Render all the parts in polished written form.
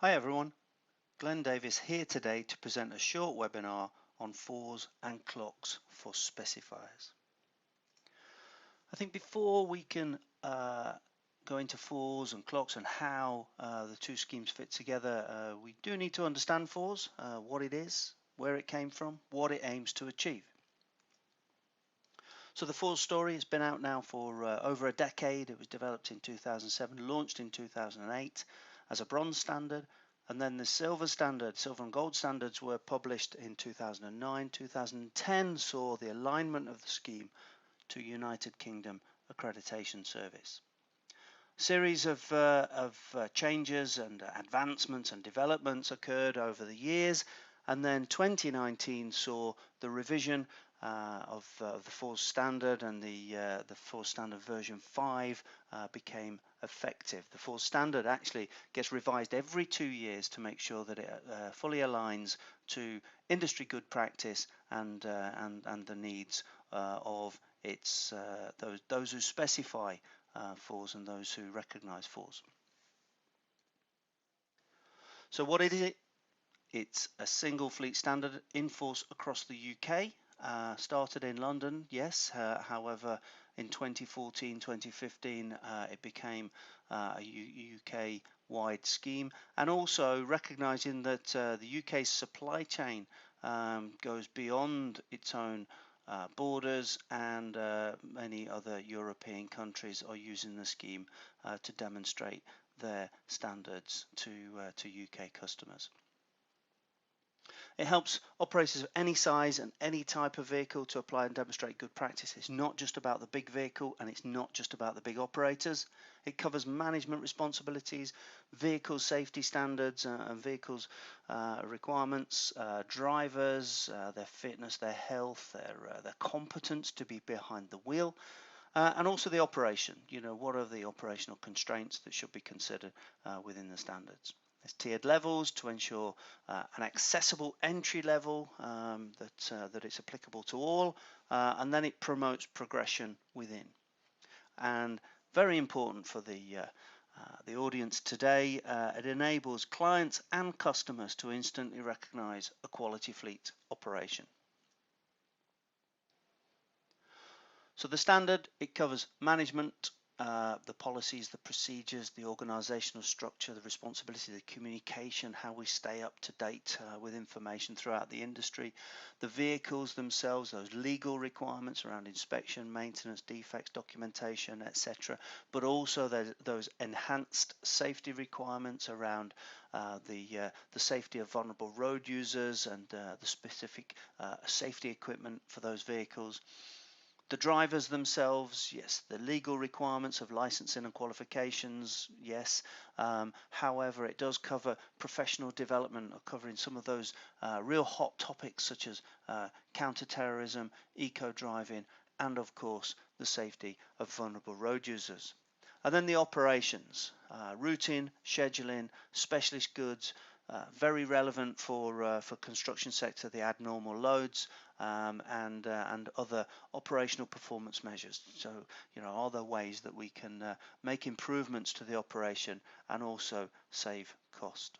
Hi everyone, Glenn Davis here today to present a short webinar on FORS and CLOCS for specifiers. I think before we can go into FORS and CLOCS and how the two schemes fit together, we do need to understand FORS, what it is, where it came from, what it aims to achieve. So the FORS story has been out now for over a decade. It was developed in 2007, launched in 2008 as a bronze standard, and then the silver standard, silver and gold standards were published in 2009. 2010 saw the alignment of the scheme to United Kingdom Accreditation Service. Series of changes and advancements and developments occurred over the years, and then 2019 saw the revision of the FORS standard, and the FORS standard version 5 became effective. The FORS standard actually gets revised every 2 years to make sure that it fully aligns to industry good practice and the needs of its those who specify FORS and those who recognize FORS. So what is it? It's a single fleet standard in force across the UK. Started in London, yes. However, in 2014-2015, it became a UK-wide scheme, and also recognising that the UK's supply chain goes beyond its own borders, and many other European countries are using the scheme to demonstrate their standards to UK customers. It helps operators of any size and any type of vehicle to apply and demonstrate good practice. It's not just about the big vehicle, and it's not just about the big operators. It covers management responsibilities, vehicle safety standards and vehicles requirements, drivers, their fitness, their health, their competence to be behind the wheel, and also the operation. What are the operational constraints that should be considered within the standards? There's tiered levels to ensure an accessible entry level, that it's applicable to all, and then it promotes progression within. And very important for the audience today, it enables clients and customers to instantly recognize a quality fleet operation. So the standard, it covers management, the policies, the procedures, the organizational structure, the responsibility, the communication, how we stay up to date with information throughout the industry, the vehicles themselves, those legal requirements around inspection, maintenance, defects, documentation, etc., but also those enhanced safety requirements around the safety of vulnerable road users and the specific safety equipment for those vehicles. The drivers themselves, yes. The legal requirements of licensing and qualifications, yes. However, it does cover professional development, covering some of those real hot topics such as counter-terrorism, eco-driving, and of course the safety of vulnerable road users. And then the operations, routing, scheduling, specialist goods, very relevant for construction sector, the abnormal loads, and other operational performance measures. So, are there ways that we can make improvements to the operation and also save cost?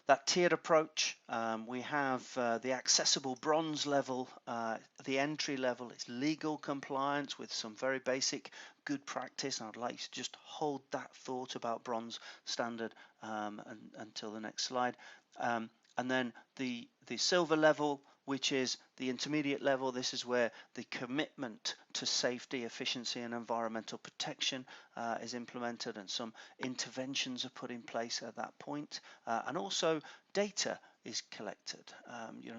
That tiered approach, we have the accessible bronze level, the entry level is legal compliance with some very basic good practice. I'd like to just hold that thought about bronze standard until the next slide. And then the silver level, which is the intermediate level. This is where the commitment to safety, efficiency and environmental protection is implemented, and some interventions are put in place at that point, and also data is collected.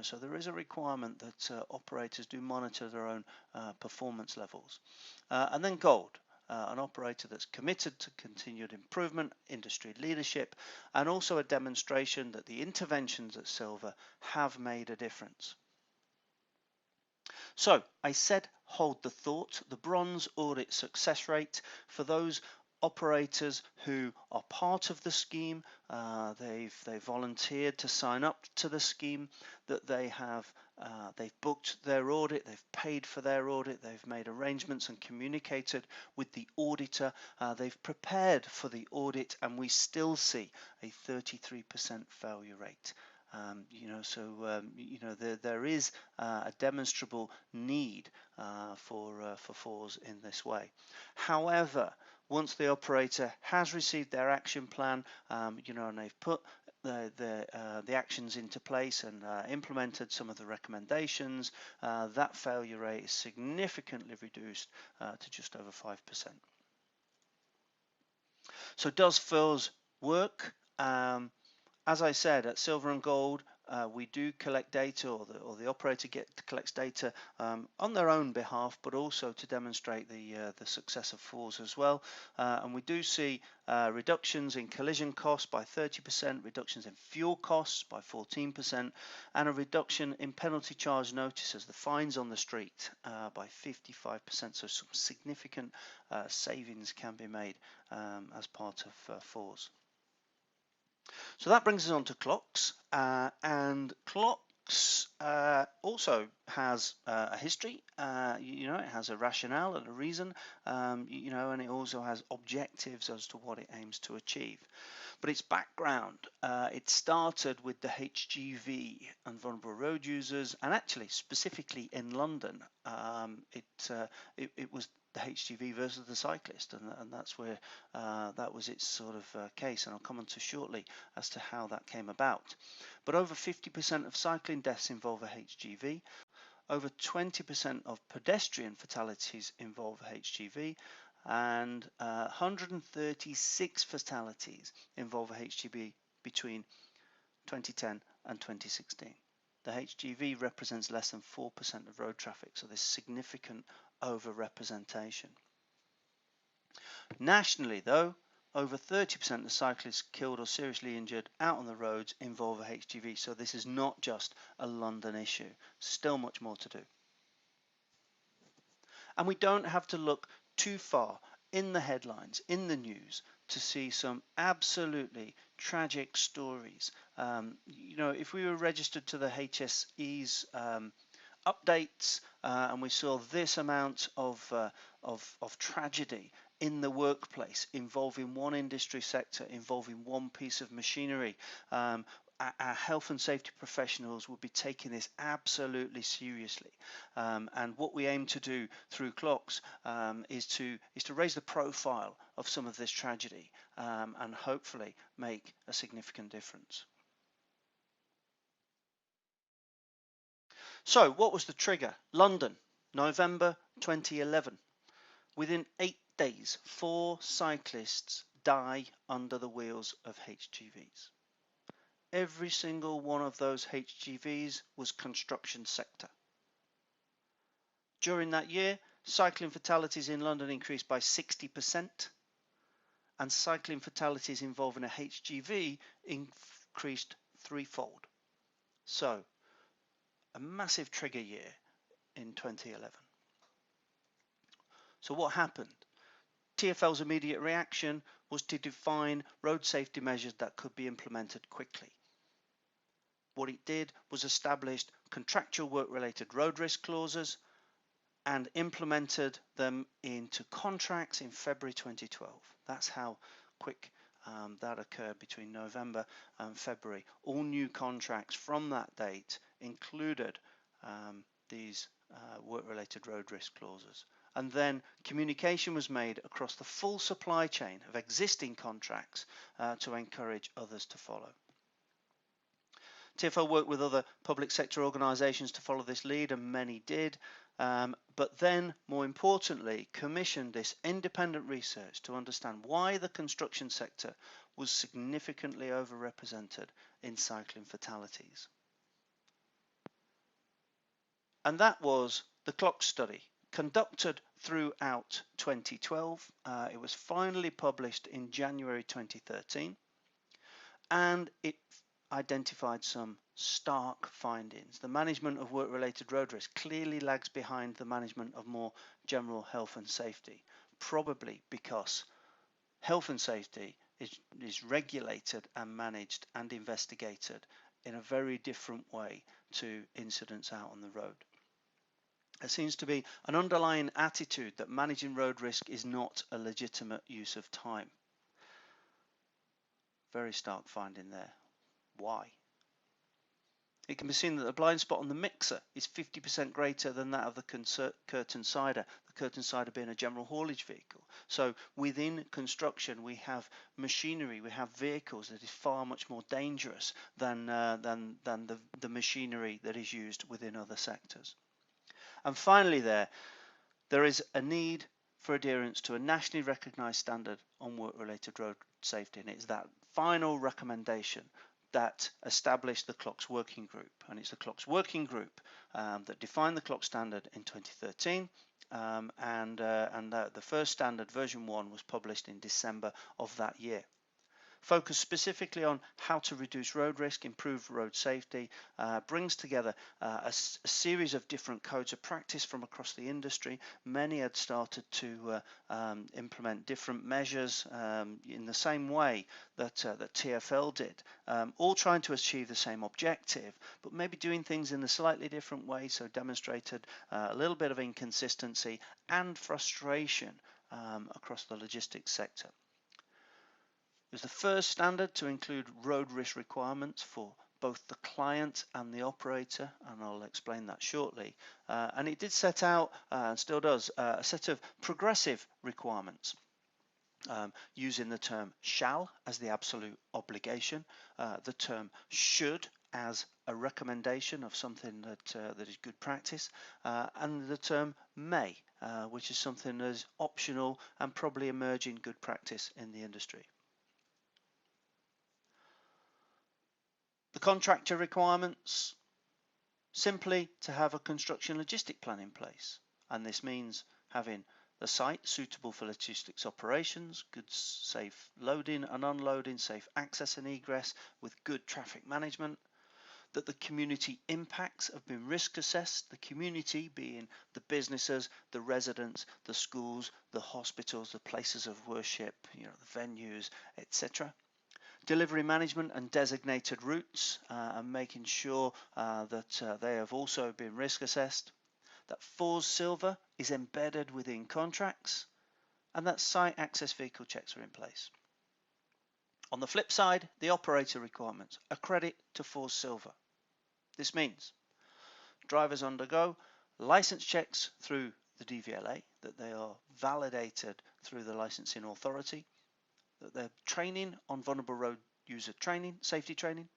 So there is a requirement that operators do monitor their own performance levels. And then gold, an operator that's committed to continued improvement, industry leadership, and also a demonstration that the interventions at silver have made a difference. So I said hold the thought. The bronze audit success rate for those operators who are part of the scheme, they've volunteered to sign up to the scheme, that they've booked their audit, they've paid for their audit, they've made arrangements and communicated with the auditor, they've prepared for the audit, and we still see a 33% failure rate. There is a demonstrable need for FORS in this way. However, once the operator has received their action plan, and they've put the actions into place and implemented some of the recommendations, that failure rate is significantly reduced to just over 5%. So does FORS work? As I said, at Silver and Gold, we do collect data, or the operator collects data on their own behalf, but also to demonstrate the success of FORS as well. And we do see reductions in collision costs by 30%, reductions in fuel costs by 14%, and a reduction in penalty charge notices, the fines on the street, by 55%. So some significant savings can be made as part of FORS. So that brings us on to CLOCS, and CLOCS also has a history. It has a rationale and a reason, and it also has objectives as to what it aims to achieve. But its background, it started with the HGV and vulnerable road users, and actually specifically in London, it was the HGV versus the cyclist, and that's where that was its sort of case, and I'll come on to shortly as to how that came about. But over 50% of cycling deaths involve a HGV, over 20% of pedestrian fatalities involve a HGV, and 136 fatalities involve a HGV between 2010 and 2016. The HGV represents less than 4% of road traffic, so there's significant overrepresentation. Nationally, though, over 30% of cyclists killed or seriously injured out on the roads involve a HGV, so this is not just a London issue, still much more to do. And we don't have to look too far in the headlines, in the news, to see some absolutely tragic stories. If we were registered to the HSE's updates and we saw this amount of tragedy in the workplace involving one industry sector, involving one piece of machinery, our health and safety professionals will be taking this absolutely seriously, and what we aim to do through CLOCS is to raise the profile of some of this tragedy and hopefully make a significant difference. So what was the trigger? London, November 2011. Within 8 days, 4 cyclists die under the wheels of HGVs. Every single one of those HGVs was construction sector. During that year, cycling fatalities in London increased by 60%, and cycling fatalities involving a HGV increased threefold. So, a massive trigger year in 2011. So what happened? TfL's immediate reaction was to define road safety measures that could be implemented quickly. What it did was establish contractual work-related road risk clauses and implemented them into contracts in February 2012. That's how quick that occurred between November and February. All new contracts from that date included these work-related road risk clauses. And then communication was made across the full supply chain of existing contracts to encourage others to follow. TfL worked with other public sector organisations to follow this lead, and many did, but then, more importantly, commissioned this independent research to understand why the construction sector was significantly overrepresented in cycling fatalities. And that was the CLOCS study, conducted throughout 2012. It was finally published in January 2013, and it identified some stark findings. The management of work-related road risk clearly lags behind the management of more general health and safety, probably because Health and safety is regulated and managed and investigated in a very different way to incidents out on the road. There seems to be an underlying attitude that managing road risk is not a legitimate use of time. Very stark finding there. Why? It can be seen that the blind spot on the mixer is 50% greater than that of the curtain cider, the curtain cider being a general haulage vehicle. So within construction, we have machinery, we have vehicles that is far much more dangerous than the machinery that is used within other sectors. And finally there is a need for adherence to a nationally recognised standard on work-related road safety, and it's that final recommendation that established the CLOCS working group, and it's the CLOCS working group that defined the CLOCS standard in 2013, and the first standard, version 1, was published in December of that year. Focus specifically on how to reduce road risk, improve road safety, brings together a series of different codes of practice from across the industry. Many had started to implement different measures in the same way that TfL did, all trying to achieve the same objective, but maybe doing things in a slightly different way, so demonstrated a little bit of inconsistency and frustration across the logistics sector. It was the first standard to include road risk requirements for both the client and the operator, and I'll explain that shortly. And it did set out, and still does, a set of progressive requirements, using the term shall as the absolute obligation, the term should as a recommendation of something that is good practice, and the term may, which is something that is optional and probably emerging good practice in the industry. The contractor requirements, simply to have a construction logistic plan in place, and this means having the site suitable for logistics operations, goods safe loading and unloading, safe access and egress with good traffic management, that the community impacts have been risk assessed, the community being the businesses, the residents, the schools, the hospitals, the places of worship, the venues, etc. Delivery management and designated routes, and making sure that they have also been risk assessed, that FORS Silver is embedded within contracts, and that site access vehicle checks are in place. On the flip side, the operator requirements accredit to FORS Silver. This means drivers undergo license checks through the DVLA, that they are validated through the licensing authority, that they're training on vulnerable road user training, safety training,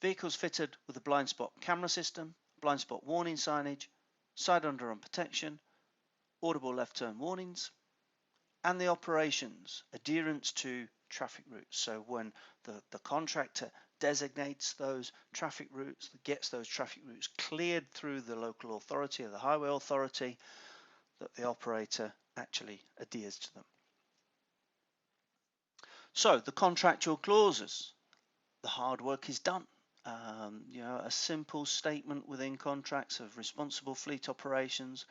vehicles fitted with a blind spot camera system, blind spot warning signage, side underarm protection, audible left turn warnings, and the operations adherence to traffic routes. So when the contractor designates those traffic routes, gets those traffic routes cleared through the local authority or the highway authority, that the operator actually adheres to them. So the contractual clauses, the hard work is done. A simple statement within contracts of responsible fleet operations,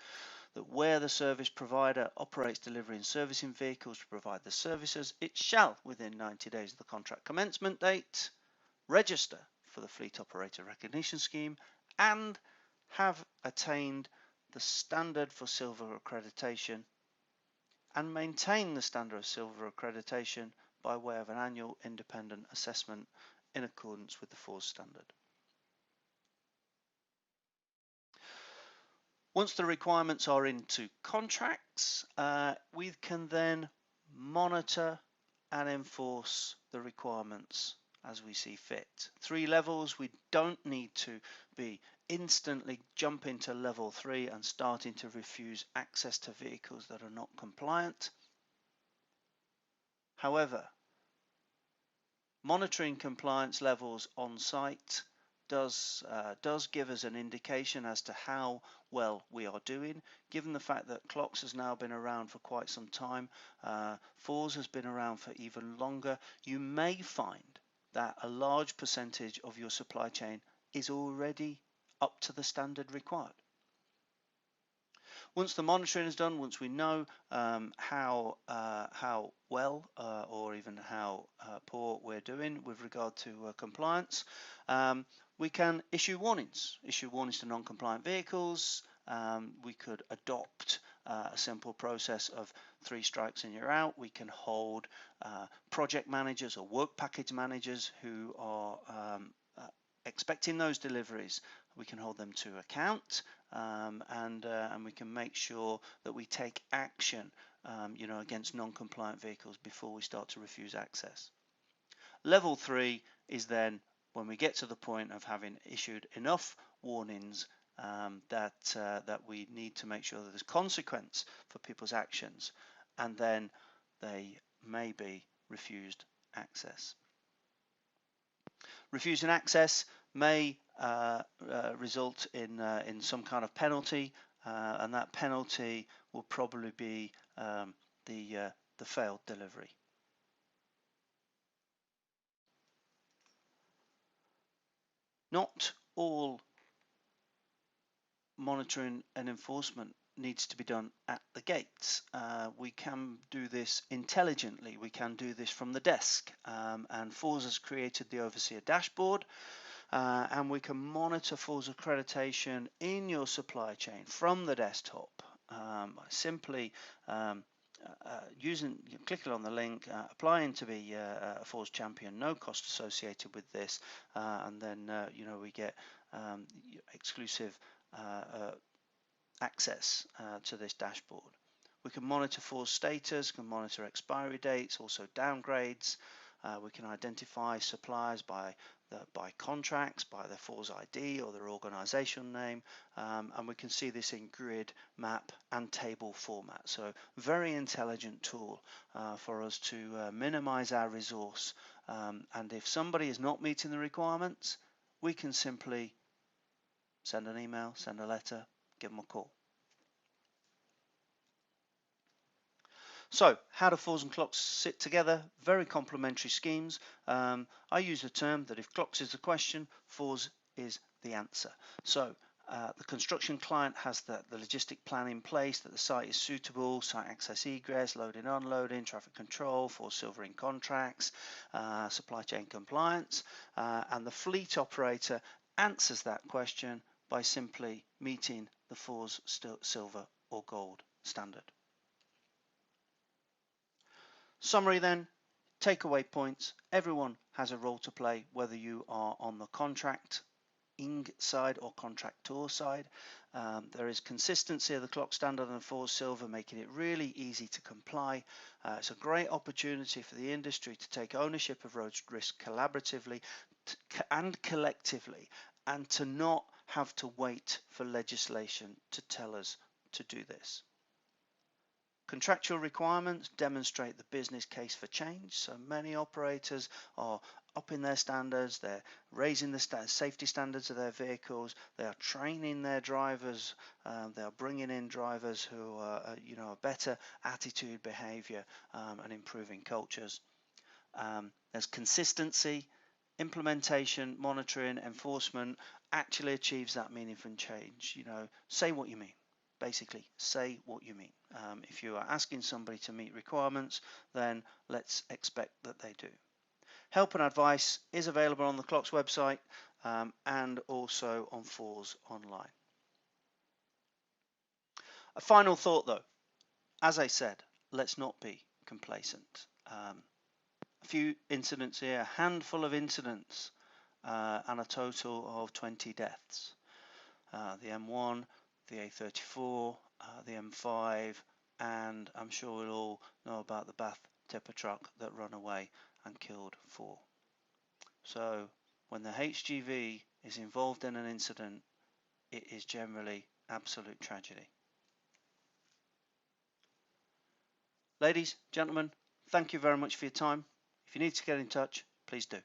that where the service provider operates delivering and servicing vehicles to provide the services, it shall, within 90 days of the contract commencement date, register for the Fleet Operator Recognition Scheme and have attained the standard for silver accreditation and maintain the standard of silver accreditation by way of an annual independent assessment in accordance with the FORS standard. Once the requirements are into contracts, we can then monitor and enforce the requirements as we see fit. 3 levels, we don't need to be instantly jumping to level 3 and starting to refuse access to vehicles that are not compliant. However, monitoring compliance levels on site does give us an indication as to how well we are doing, given the fact that CLOCS has now been around for quite some time, FORS has been around for even longer. You may find that a large percentage of your supply chain is already up to the standard required. Once the monitoring is done, once we know how well or even how poor we're doing with regard to compliance, we can issue warnings to non-compliant vehicles. We could adopt a simple process of 3 strikes and you're out. We can hold project managers or work package managers who are expecting those deliveries. We can hold them to account, and we can make sure that we take action, against non-compliant vehicles before we start to refuse access. Level 3 is then when we get to the point of having issued enough warnings that we need to make sure that there's consequence for people's actions, and then they may be refused access. Refusing access may result in some kind of penalty, and that penalty will probably be the failed delivery. Not all monitoring and enforcement needs to be done at the gates. We can do this intelligently. We can do this from the desk, and FORS has created the Overseer dashboard, and we can monitor FORS accreditation in your supply chain from the desktop by simply clicking on the link, applying to be a FORS champion, no cost associated with this, and then we get exclusive access to this dashboard. We can monitor FORS status, can monitor expiry dates, also downgrades. We can identify suppliers by contracts, by their FORS ID or their organizational name, and we can see this in grid, map and table format. So very intelligent tool for us to minimize our resource, and if somebody is not meeting the requirements, we can simply send an email, send a letter, give them a call. So how do FORS and CLOCS sit together? Very complementary schemes. I use the term that if CLOCS is the question, FORS is the answer. So the construction client has the logistic plan in place, that the site is suitable, site access egress, loading, unloading, traffic control, FORS silvering contracts, supply chain compliance, and the fleet operator answers that question by simply meeting the FORS silver or gold standard. Summary then, takeaway points. Everyone has a role to play, whether you are on the contracting side or contractor side. There is consistency of the CLOCS standard and FORS silver, making it really easy to comply. It's a great opportunity for the industry to take ownership of road risk collaboratively and collectively, and to not have to wait for legislation to tell us to do this. Contractual requirements demonstrate the business case for change. So many operators are upping their standards, they're raising the safety standards of their vehicles, they are training their drivers, they are bringing in drivers who are, a better attitude, behavior, and improving cultures. There's consistency, implementation, monitoring, enforcement actually achieves that meaningful change. Say what you mean. Basically, say what you mean. If you are asking somebody to meet requirements, then let's expect that they do. Help and advice is available on the CLOCS website and also on FORS online. A final thought though, as I said, let's not be complacent. A few incidents here, a handful of incidents, and a total of 20 deaths. The M1, the A34, the M5, and I'm sure we'll all know about the Bath tipper truck that ran away and killed 4. So when the HGV is involved in an incident, it is generally absolute tragedy. Ladies, gentlemen, thank you very much for your time. If you need to get in touch, please do.